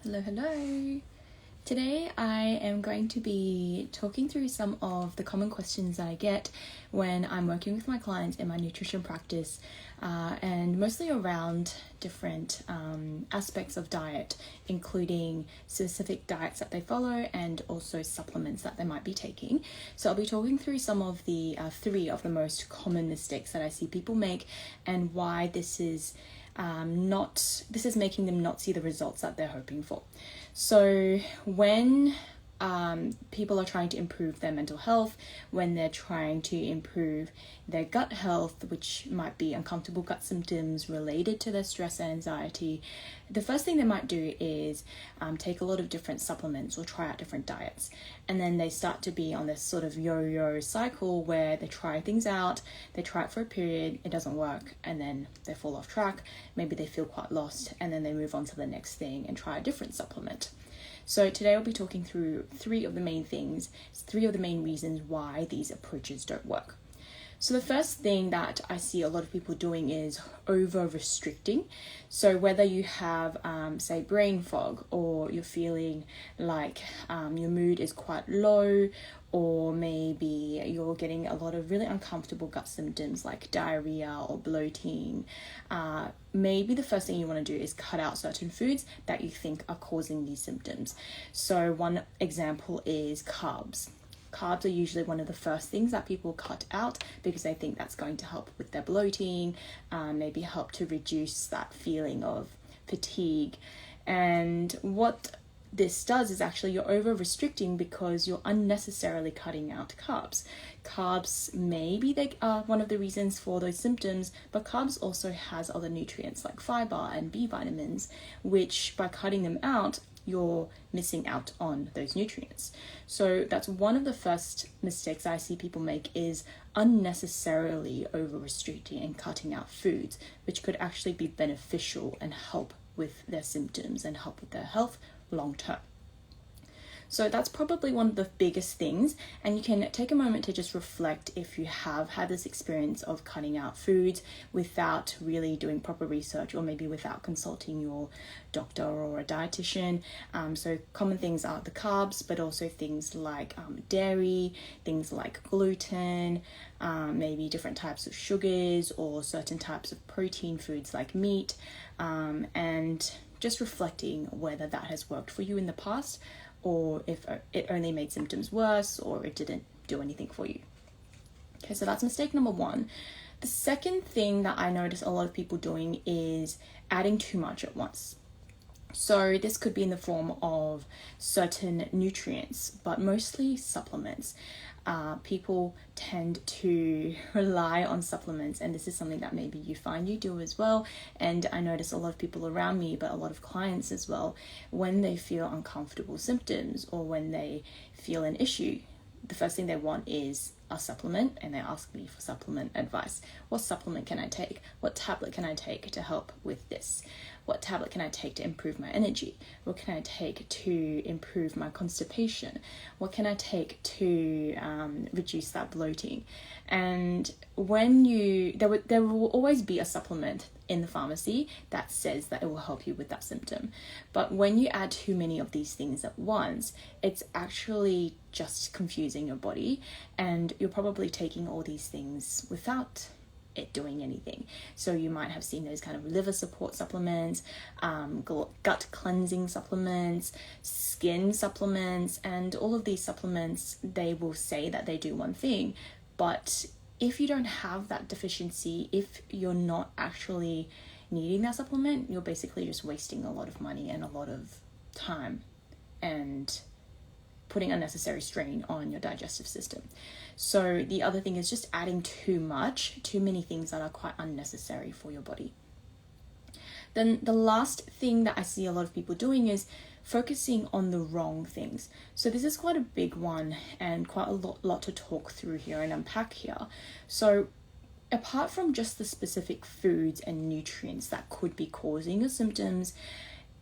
Hello, hello. Today I am going to be talking through some of the common questions that I get when I'm working with my clients in my nutrition practice, and mostly around different aspects of diet, including specific diets that they follow and also supplements that they might be taking. So I'll be talking through some of the three of the most common mistakes that I see people make and why this is making them not see the results that they're hoping for. So when people are trying to improve their mental health, when they're trying to improve their gut health, which might be uncomfortable gut symptoms related to their stress and anxiety, the first thing they might do is take a lot of different supplements or try out different diets. And then they start to be on this sort of yo-yo cycle where they try things out, they try it for a period, it doesn't work, and then they fall off track. Maybe they feel quite lost, and then they move on to the next thing and try a different supplement. So today I'll be talking through three of the main reasons why these approaches don't work. So the first thing that I see a lot of people doing is over-restricting. So whether you have, say, brain fog, or you're feeling like your mood is quite low, or maybe you're getting a lot of really uncomfortable gut symptoms like diarrhea or bloating, maybe the first thing you want to do is cut out certain foods that you think are causing these symptoms. So one example is carbs. Carbs are usually one of the first things that people cut out because they think that's going to help with their bloating, maybe help to reduce that feeling of fatigue. And what this does is actually you're over-restricting because you're unnecessarily cutting out carbs. Carbs, maybe they are one of the reasons for those symptoms, but carbs also has other nutrients like fiber and B vitamins, which by cutting them out, you're missing out on those nutrients. So that's one of the first mistakes I see people make, is unnecessarily over-restricting and cutting out foods, which could actually be beneficial and help with their symptoms and help with their health long term. So that's probably one of the biggest things, and you can take a moment to just reflect if you have had this experience of cutting out foods without really doing proper research, or maybe without consulting your doctor or a dietitian. So common things are the carbs, but also things like dairy, things like gluten, maybe different types of sugars or certain types of protein foods like meat, and just reflecting whether that has worked for you in the past, or if it only made symptoms worse, or it didn't do anything for you. Okay, so that's mistake number one. The second thing that I notice a lot of people doing is adding too much at once. So this could be in the form of certain nutrients, but mostly supplements. People tend to rely on supplements, and this is something that maybe you find you do as well. And I notice a lot of people around me, but a lot of clients as well, when they feel uncomfortable symptoms or when they feel an issue, the first thing they want is a supplement, and they ask me for supplement advice. What supplement can I take? What tablet can I take to help with this? What tablet can I take to improve my energy? What can I take to improve my constipation? What can I take to reduce that bloating? And when there will always be a supplement in the pharmacy that says that it will help you with that symptom. But when you add too many of these things at once, it's actually just confusing your body, and you're probably taking all these things without it doing anything. So you might have seen those kind of liver support supplements, gut cleansing supplements, skin supplements, and all of these supplements, they will say that they do one thing, but if you don't have that deficiency, if you're not actually needing that supplement, you're basically just wasting a lot of money and a lot of time and putting unnecessary strain on your digestive system. So the other thing is just adding too many things that are quite unnecessary for your body. Then the last thing that I see a lot of people doing is focusing on the wrong things. So this is quite a big one and quite a lot to talk through here and unpack here. So apart from just the specific foods and nutrients that could be causing your symptoms,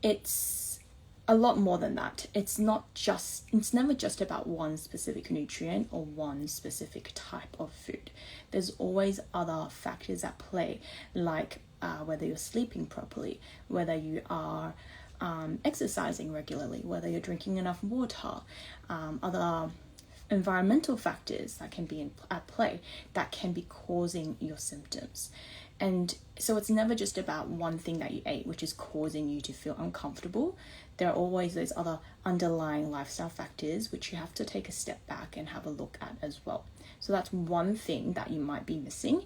it's a lot more than that. It's never just about one specific nutrient or one specific type of food. There's always other factors at play, like whether you're sleeping properly, whether you are exercising regularly, whether you're drinking enough water, other environmental factors that can be at play that can be causing your symptoms. And so it's never just about one thing that you ate which is causing you to feel uncomfortable. There are always those other underlying lifestyle factors which you have to take a step back and have a look at as well. So that's one thing that you might be missing.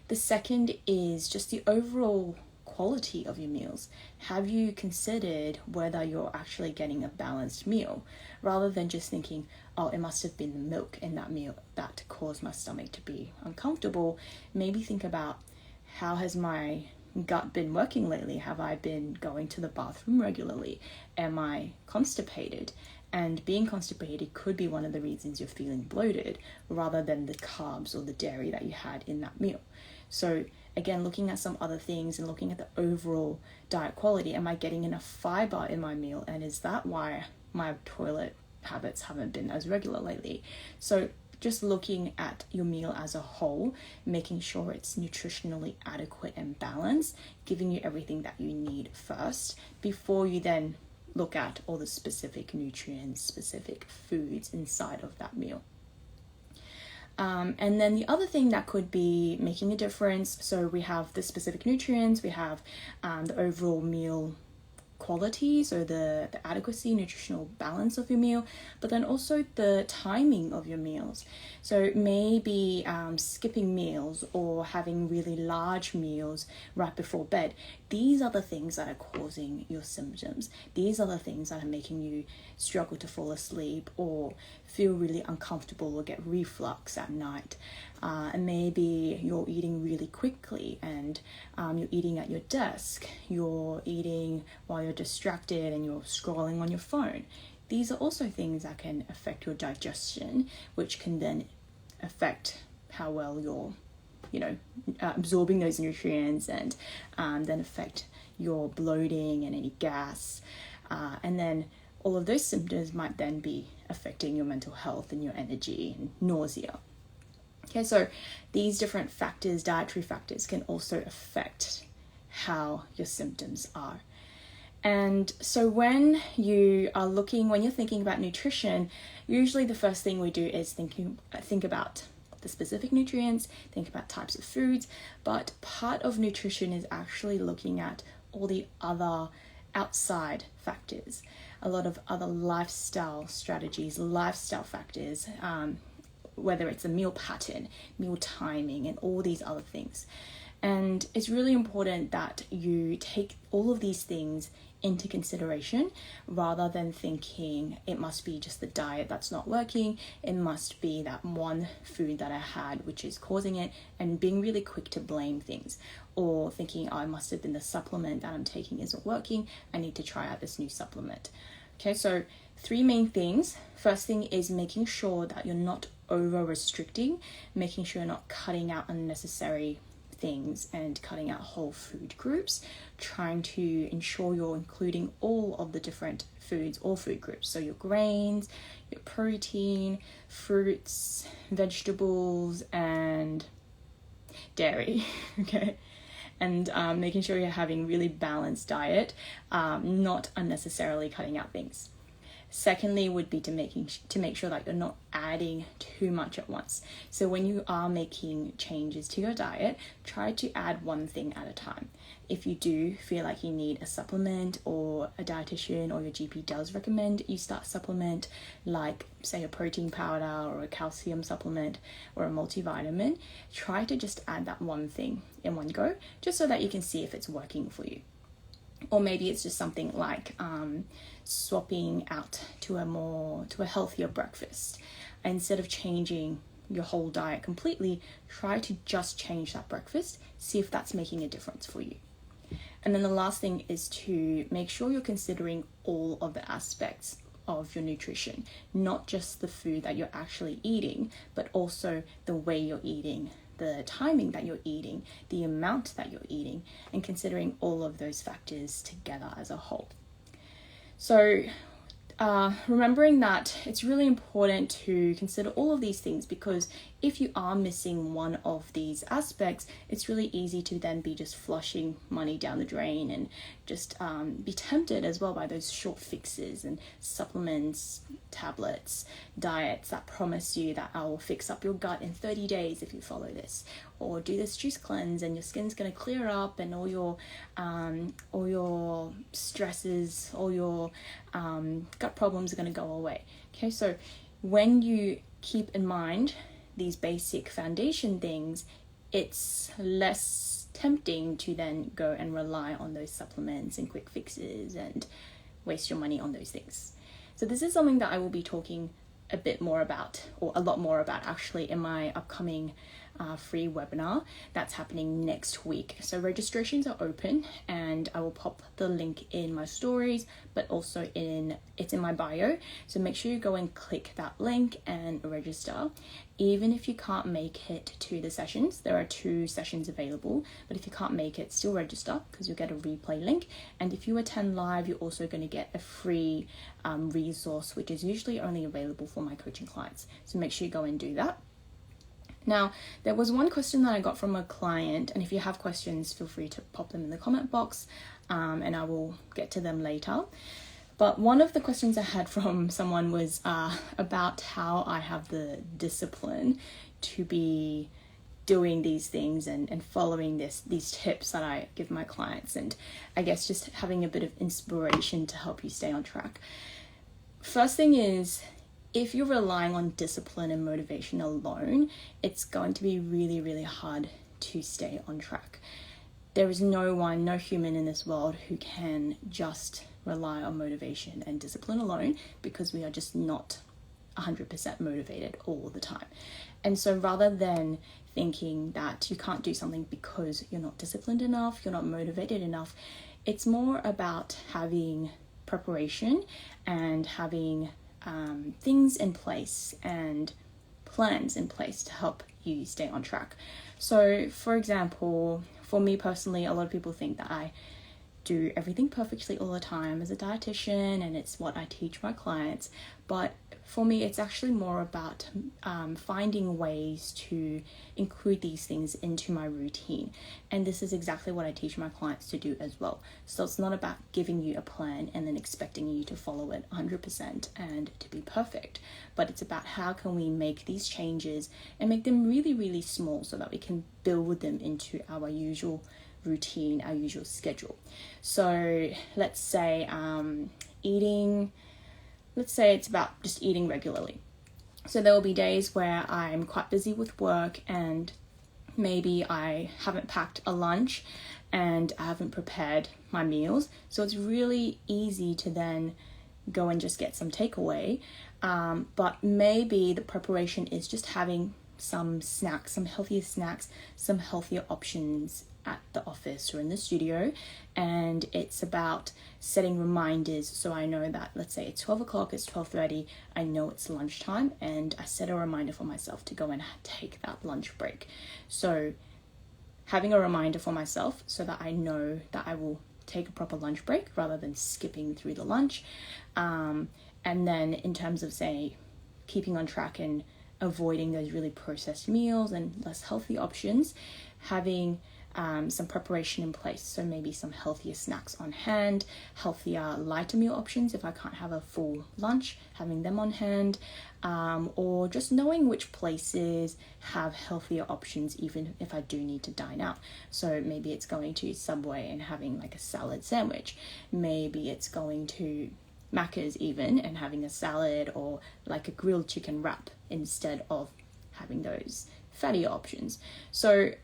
The second is just the overall quality of your meals. Have you considered whether you're actually getting a balanced meal, rather than just thinking, oh, it must have been the milk in that meal that caused my stomach to be uncomfortable? Maybe think about, how has my gut been working lately? Have I been going to the bathroom regularly? Am I constipated? And being constipated could be one of the reasons you're feeling bloated, rather than the carbs or the dairy that you had in that meal. So again, looking at some other things and looking at the overall diet quality. Am I getting enough fiber in my meal? And is that why my toilet habits haven't been as regular lately? So just looking at your meal as a whole, making sure it's nutritionally adequate and balanced, giving you everything that you need first, before you then look at all the specific nutrients, specific foods inside of that meal. And then the other thing that could be making a difference, so we have the specific nutrients, we have the overall meal quality, so the adequacy, nutritional balance of your meal, but then also the timing of your meals. So maybe skipping meals or having really large meals right before bed. These are the things that are causing your symptoms. These are the things that are making you struggle to fall asleep or feel really uncomfortable or get reflux at night. And maybe you're eating really quickly and you're eating at your desk, you're eating while you're distracted and you're scrolling on your phone. These are also things that can affect your digestion, which can then affect how well you're absorbing those nutrients, and then affect your bloating and any gas. And then all of those symptoms might then be affecting your mental health and your energy and nausea. Okay, so these different factors, dietary factors, can also affect how your symptoms are. And so when you're thinking about nutrition, usually the first thing we do is think about the specific nutrients, think about types of foods, but part of nutrition is actually looking at all the other outside factors, a lot of other lifestyle strategies, lifestyle factors, whether it's a meal pattern, meal timing, and all these other things. And it's really important that you take all of these things into consideration, rather than thinking it must be just the diet that's not working, it must be that one food that I had which is causing it, and being really quick to blame things, or thinking, oh, it must have been the supplement that I'm taking isn't working, I need to try out this new supplement. Okay, so 3 main things. First thing is making sure that you're not over restricting, making sure you're not cutting out unnecessary things and cutting out whole food groups, trying to ensure you're including all of the different foods, all food groups. So your grains, your protein, fruits, vegetables, and dairy. Okay. And making sure you're having really balanced diet, not unnecessarily cutting out things. Secondly would be to make sure that you're not adding too much at once. So when you are making changes to your diet, try to add one thing at a time. If you do feel like you need a supplement, or a dietitian or your GP does recommend you start a supplement, like say a protein powder or a calcium supplement or a multivitamin, try to just add that one thing in one go, just so that you can see if it's working for you. Or maybe it's just something like swapping out to a healthier breakfast. Instead of changing your whole diet completely, try to just change that breakfast, see if that's making a difference for you. And then the last thing is to make sure you're considering all of the aspects of your nutrition, not just the food that you're actually eating, but also the way you're eating, the timing that you're eating, the amount that you're eating, and considering all of those factors together as a whole. So remembering that it's really important to consider all of these things, because if you are missing one of these aspects, it's really easy to then be just flushing money down the drain and just be tempted as well by those short fixes and supplements, tablets, diets that promise you that I will fix up your gut in 30 days if you follow this, or do this juice cleanse and your skin's going to clear up and all your stresses, all your gut problems are going to go away. Okay, so when you keep in mind these basic foundation things, it's less tempting to then go and rely on those supplements and quick fixes and waste your money on those things. So this is something that I will be talking a bit more about, or a lot more about actually, in my upcoming free webinar that's happening next week. So registrations are open, and I will pop the link in my stories, but also it's in my bio. So make sure you go and click that link and register. Even if you can't make it to the sessions, there are 2 sessions available, but if you can't make it, still register, because you'll get a replay link. And if you attend live, you're also going to get a free resource, which is usually only available for my coaching clients. So make sure you go and do that. Now, there was one question that I got from a client, and if you have questions, feel free to pop them in the comment box, and I will get to them later. But one of the questions I had from someone was about how I have the discipline to be doing these things and following these tips that I give my clients, and I guess just having a bit of inspiration to help you stay on track. First thing is, if you're relying on discipline and motivation alone, it's going to be really, really hard to stay on track. There is no human in this world who can just rely on motivation and discipline alone, because we are just not 100% motivated all the time. And so rather than thinking that you can't do something because you're not disciplined enough, you're not motivated enough, it's more about having preparation and having things in place and plans in place to help you stay on track. So for example, for me personally, a lot of people think that I do everything perfectly all the time as a dietitian, and it's what I teach my clients. But for me, it's actually more about finding ways to include these things into my routine. And this is exactly what I teach my clients to do as well. So it's not about giving you a plan and then expecting you to follow it 100% and to be perfect, but it's about how can we make these changes and make them really, really small so that we can build them into our usual routine, our usual schedule. So let's say it's about just eating regularly. So there will be days where I'm quite busy with work and maybe I haven't packed a lunch and I haven't prepared my meals. So it's really easy to then go and just get some takeaway. But maybe the preparation is just having some snacks, some healthier snacks, some healthier options at the office or in the studio, and it's about setting reminders. So I know that, let's say it's 12 o'clock, it's 12:30, I know it's lunchtime, and I set a reminder for myself to go and take that lunch break. So having a reminder for myself so that I know that I will take a proper lunch break rather than skipping through the lunch. And then in terms of, say, keeping on track and avoiding those really processed meals and less healthy options, having some preparation in place. So maybe some healthier snacks on hand, healthier lighter meal options if I can't have a full lunch, having them on hand, or just knowing which places have healthier options even if I do need to dine out. So maybe it's going to Subway and having like a salad sandwich. Maybe it's going to Macca's even and having a salad or like a grilled chicken wrap instead of having those fattier options. So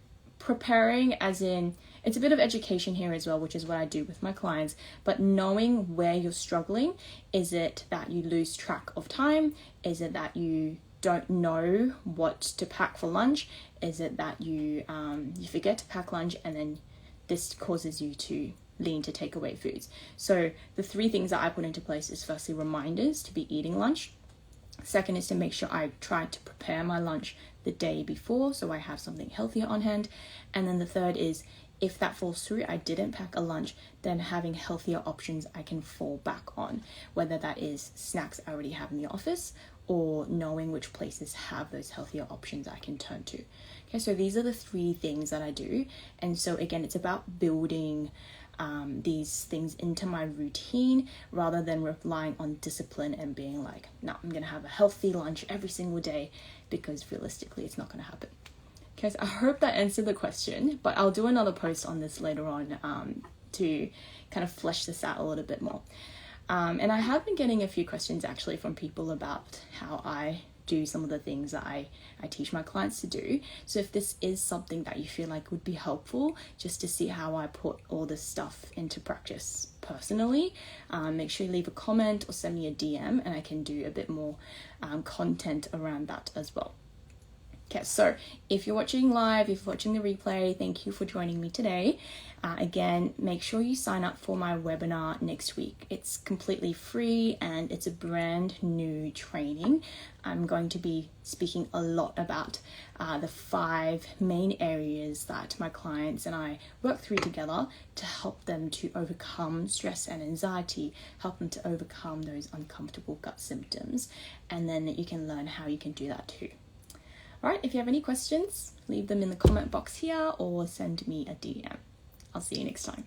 preparing, as in, it's a bit of education here as well, which is what I do with my clients, but knowing where you're struggling. Is it that you lose track of time? Is it that you don't know what to pack for lunch? Is it that you forget to pack lunch and then this causes you to lean to takeaway foods? So the 3 things that I put into place is firstly reminders to be eating lunch. Second is to make sure I try to prepare my lunch the day before so I have something healthier on hand. And then the third is if that falls through, I didn't pack a lunch, then having healthier options I can fall back on, whether that is snacks I already have in the office or knowing which places have those healthier options I can turn to. Okay, so these are the 3 things that I do. And so again, it's about building these things into my routine rather than relying on discipline and being like, no, I'm gonna have a healthy lunch every single day, because realistically it's not gonna happen. Okay, so I hope that answered the question, but I'll do another post on this later on to kind of flesh this out a little bit more. And I have been getting a few questions actually from people about how I do some of the things that I teach my clients to do. So if this is something that you feel like would be helpful just to see how I put all this stuff into practice personally, make sure you leave a comment or send me a DM and I can do a bit more content around that as well. Okay, so if you're watching live, if you're watching the replay, thank you for joining me today. Again, make sure you sign up for my webinar next week. It's completely free and it's a brand new training. I'm going to be speaking a lot about the 5 main areas that my clients and I work through together to help them to overcome stress and anxiety, help them to overcome those uncomfortable gut symptoms, and then you can learn how you can do that too. Alright, if you have any questions, leave them in the comment box here or send me a DM. I'll see you next time.